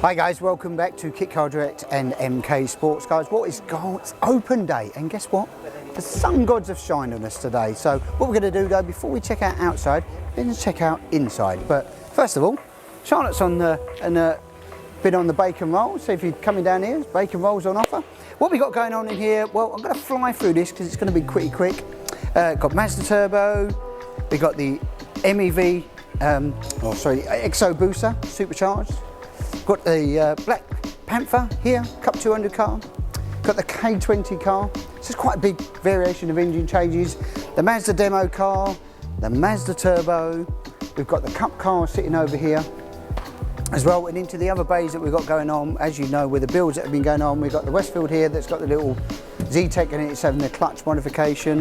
Hi guys, welcome back to Kit Car Direct and MK Sportscars. What is gone? It's open day, and guess what? The sun gods have shined on us today. So what we're going to do though, before we check out outside, let's check out inside. But first of all, Charlotte's on been on the bacon roll. So if you're coming down here, bacon rolls on offer. What we got going on in here? Well, I'm going to fly through this because it's going to be pretty quick. Got Mazda Turbo. We got the MEV, Exo Booster supercharged. Got the Black Panther here, Cup 200 car. Got the K20 car. So it's quite a big variation of engine changes. The Mazda demo car, the Mazda Turbo. We've got the Cup car sitting over here as well. And into the other bays that we've got going on, as you know, with the builds that have been going on, we've got the Westfield here that's got the little Z-Tech in it. It's having the clutch modification.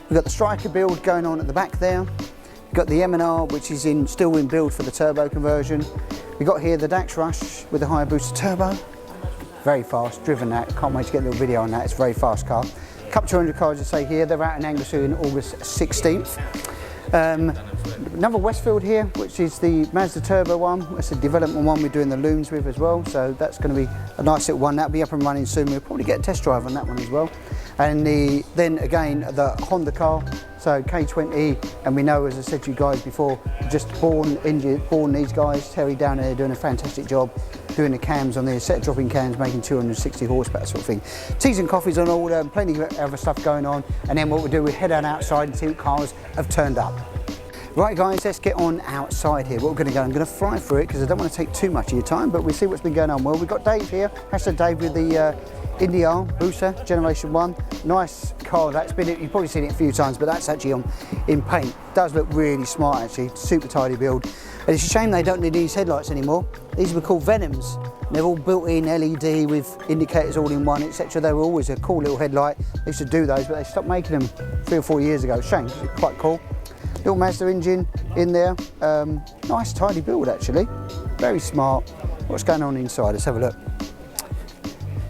We've got the Striker build going on at the back there. We've got the M&R, which is still in build for the turbo conversion. We've got here the Dax Rush with the Hayabusa Turbo. Very fast, driven that. Can't wait to get a little video on that. It's a very fast car. Cup 200 cars, I say here. They're out in Anglesey on August 16th. Another Westfield here, which is the Mazda Turbo one. It's a development one we're doing the looms with as well. So that's going to be a nice little one. That'll be up and running soon. We'll probably get a test drive on that one as well. And then again, the Honda car. So K20, and we know, as I said to you guys before, just born these guys. Terry down there doing a fantastic job, doing the cams on there, set dropping cams, making 260 horsepower sort of thing. Teas and coffees on order, and plenty of other stuff going on. And then what we do, we head on outside and see what cars have turned up. Right guys, let's get on outside here. What we're going to go, I'm going to fly through it because I don't want to take too much of your time, but we'll see what's been going on. Well, we've got Dave here, hashtag Dave with the Ind Est Booster Generation 1. Nice car that's been, you've probably seen it a few times, but that's actually in paint. Does look really smart actually, super tidy build. And it's a shame they don't need these headlights anymore. These were called Venoms. They're all built-in LED with indicators all in one, etc. They were always a cool little headlight. They used to do those, but they stopped making them 3 or 4 years ago. Shame, it's quite cool. Little Mazda engine in there. Nice tidy build actually. Very smart. What's going on inside? Let's have a look.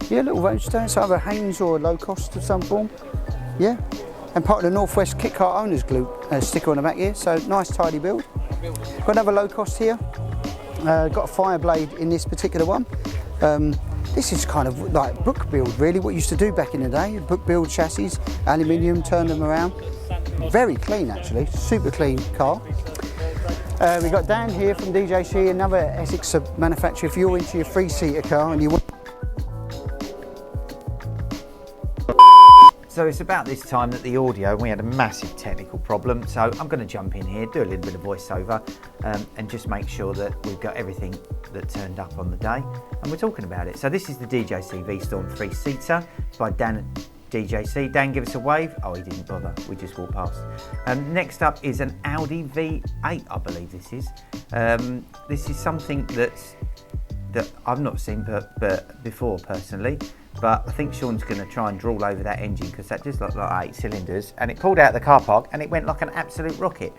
Yeah, little roadster. It's either a Haynes or a low cost of some form. Yeah. And part of the Northwest Kit Car Owners Glue sticker on the back here. So nice tidy build. Got another low cost here. Got a Fireblade in this particular one. This is kind of like book build really, what you used to do back in the day. Book build chassis, aluminium, turn them around. Very clean actually, super clean car. We've got Dan here from DJC, another Essex manufacturer. If you're into your 3-seater car and you want... So it's about this time that the audio, we had a massive technical problem, so I'm going to jump in here, do a little bit of voiceover and just make sure that we've got everything that turned up on the day and we're talking about it. So this is the DJC V-Storm 3-seater by Dan DJC. Dan, give us a wave. Oh, he didn't bother. We just walked past. Next up is an Audi V8, I believe this is. This is something that I've not seen before personally, but I think Sean's going to try and drool over that engine because that just looked like 8 cylinders, and it pulled out the car park and it went like an absolute rocket.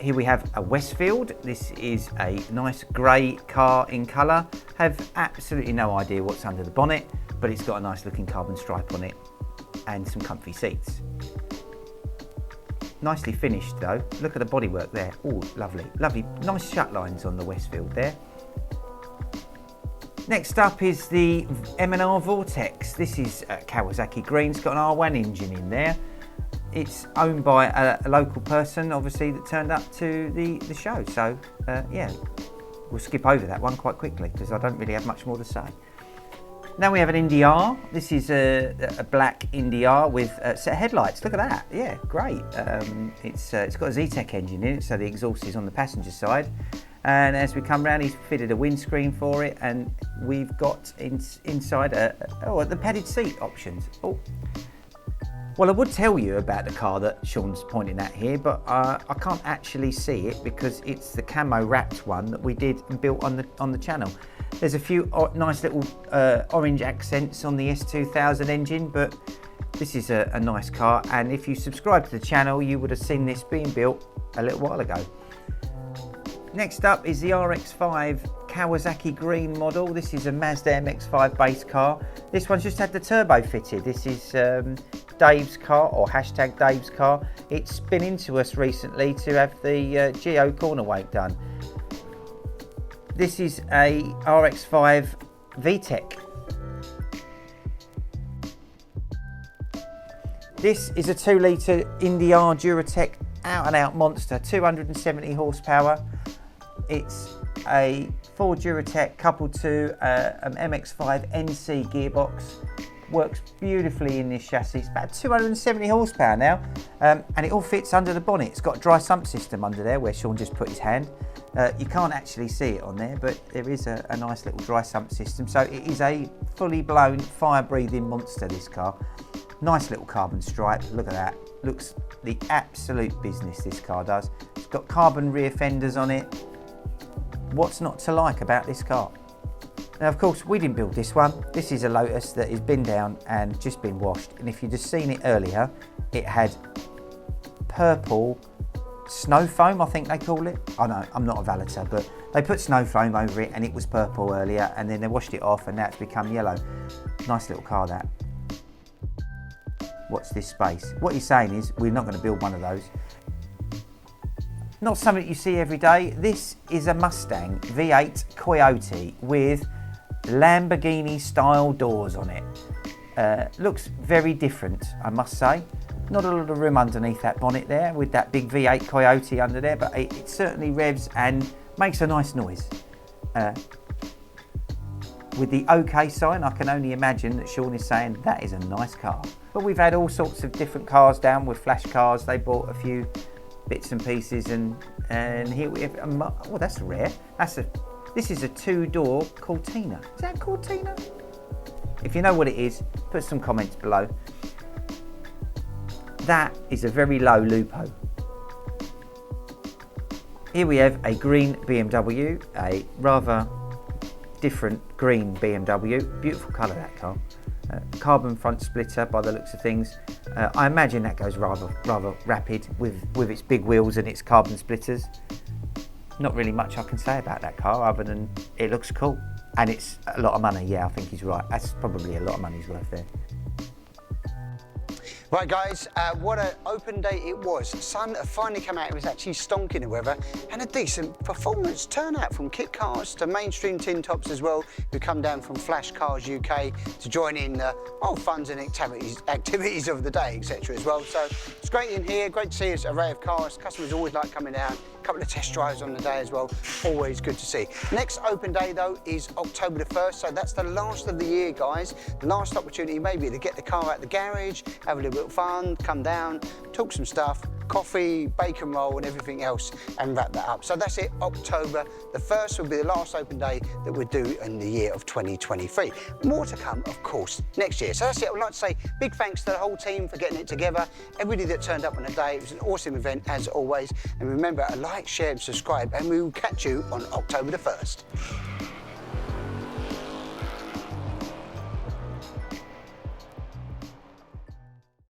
Here we have a Westfield. This is a nice grey car in colour. Have absolutely no idea what's under the bonnet, but it's got a nice looking carbon stripe on it and some comfy seats. Nicely finished though. Look at the bodywork there. Oh, lovely, lovely. Nice shut lines on the Westfield there. Next up is the M&R Vortex. This is Kawasaki Green. It's got an R1 engine in there. It's owned by a local person, obviously, that turned up to the show. So, yeah, we'll skip over that one quite quickly because I don't really have much more to say. Now we have an Ind Est. This is a black Ind Est with a set of headlights. Look at that. Yeah, great. It's got a Z-Tech engine in it, so the exhaust is on the passenger side. And as we come round, he's fitted a windscreen for it, and we've got inside the padded seat options. Oh. Well, I would tell you about the car that Sean's pointing at here, but I can't actually see it because it's the camo wrapped one that we did and built on the channel. There's a few nice little orange accents on the S2000 engine, but this is a nice car, and if you subscribe to the channel, you would have seen this being built a little while ago. Next up is the RX-5 Kawasaki Green model. This is a Mazda MX-5 base car. This one's just had the turbo fitted. This is Dave's car, or hashtag Dave's car. It's been into us recently to have the Geo corner weight done. This is a RX5 VTEC. This is a 2 litre Ind Est Duratec out and out monster, 270 horsepower. It's a Ford Duratec coupled to an MX5 NC gearbox. Works beautifully in this chassis. It's about 270 horsepower now, and it all fits under the bonnet. It's got a dry sump system under there where Sean just put his hand. You can't actually see it on there, but there is a nice little dry sump system. So it is a fully blown fire-breathing monster, this car. Nice little carbon stripe, look at that. Looks the absolute business, this car does. It's got carbon rear fenders on it. What's not to like about this car? Now, of course, we didn't build this one. This is a Lotus that has been down and just been washed. And if you'd just seen it earlier, it had purple snow foam, I think they call it. Oh no, I'm not a valeter, but they put snow foam over it and it was purple earlier, and then they washed it off and now it's become yellow. Nice little car, that. Watch this space. What he's saying is we're not going to build one of those. Not something you see every day. This is a Mustang V8 Coyote with Lamborghini style doors on it. Looks very different, I must say. Not a lot of room underneath that bonnet there with that big V8 Coyote under there, but it certainly revs and makes a nice noise. With the OK sign, I can only imagine that Sean is saying that is a nice car. But we've had all sorts of different cars down with Flashcars. They bought a few bits and pieces, and here we have. Oh, that's rare. This is a 2-door Cortina. Is that Cortina? If you know what it is, put some comments below. That is a very low Lupo. Here we have a green BMW, a rather different green BMW. Beautiful colour, that car. Carbon front splitter by the looks of things. I imagine that goes rather rapid with its big wheels and its carbon splitters. Not really much I can say about that car other than it looks cool. And it's a lot of money. Yeah, I think he's right. That's probably a lot of money's worth there. Right guys, what an open day it was. Sun had finally come out, it was actually stonking the weather, and a decent performance turnout from kit cars to mainstream tin tops as well, who come down from Flashcars UK to join in funds and activities of the day, etc. as well. So it's great in here, great to see this array of cars. Customers always like coming down. A couple of test drives on the day as well, always good to see. Next open day though is October the 1st, so that's the last of the year guys. The last opportunity maybe to get the car out the garage, have a little bit of fun, come down, talk some stuff, coffee, bacon roll and everything else, and wrap that up. So that's it, October the 1st will be the last open day that we'll do in the year of 2023. More to come, of course, next year. So that's it. I would like to say big thanks to the whole team for getting it together, everybody that turned up on the day. It was an awesome event as always, and remember, like, share and subscribe, and we will catch you on October the 1st.